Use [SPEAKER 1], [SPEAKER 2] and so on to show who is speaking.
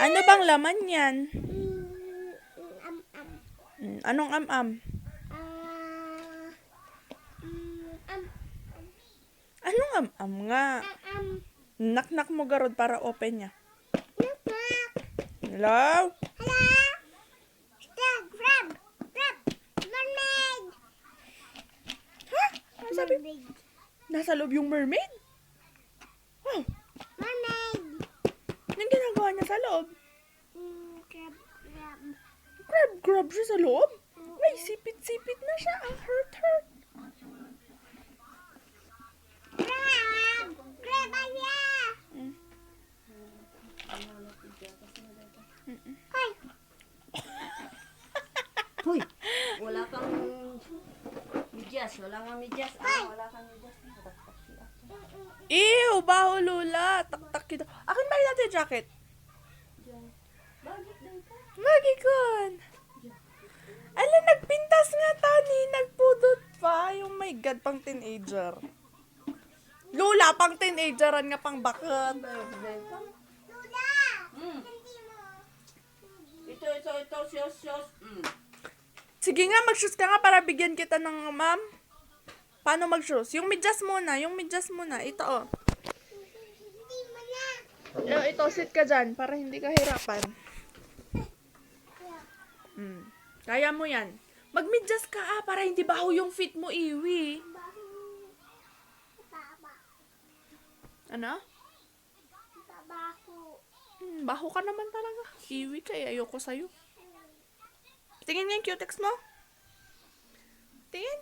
[SPEAKER 1] Ano bang laman yan?
[SPEAKER 2] Am-am.
[SPEAKER 1] Anong am-am?
[SPEAKER 2] Am.
[SPEAKER 1] Anong am-am nga?
[SPEAKER 2] Am.
[SPEAKER 1] Knock-knock mo garod para open niya.
[SPEAKER 2] Knock, knock.
[SPEAKER 1] Hello?
[SPEAKER 2] Hello? Stag, crab, crab, mermaid.
[SPEAKER 1] Ha? Ano sabi?
[SPEAKER 2] Mermaid.
[SPEAKER 1] Nasa loob yung mermaid? Oh,
[SPEAKER 2] Mermaid.
[SPEAKER 1] anong ginagawa niya sa loob?
[SPEAKER 2] Crab, crab.
[SPEAKER 1] Grab siya sa loob? Ay, sipit-sipit na siya. Ang hurt.
[SPEAKER 2] Crab, crab aya. Ay,
[SPEAKER 3] Hoy, wala kang medyas. Wala kang medyas. Wala kang medyas.
[SPEAKER 1] Ew, baho lula. Tak-tak kita. Akin ba natin jacket? Magikon. Ala, nagpintas nga tani. Nagpudot pa. Oh my God, pang teenager. Lula, pang teenageran nga pang bakit.
[SPEAKER 2] Lula. Hindi mo.
[SPEAKER 3] Ito, siyos.
[SPEAKER 1] Sige nga, mag-shoes ka nga para bigyan kita ng ma'am. Paano mag-shoes? Yung medyas muna. Ito, oh.
[SPEAKER 2] Hindi mo na.
[SPEAKER 1] Ito, sit ka dyan para hindi ka hirapan. Kaya mo yan. Mag-medyas ka para hindi baho yung fit mo, Iwi.
[SPEAKER 2] Baba.
[SPEAKER 1] Ano?
[SPEAKER 2] Babaho.
[SPEAKER 1] Baho ka naman talaga. Iwi ka eh. Ayoko sa'yo. Tingin nga yung cutex mo. Tingin.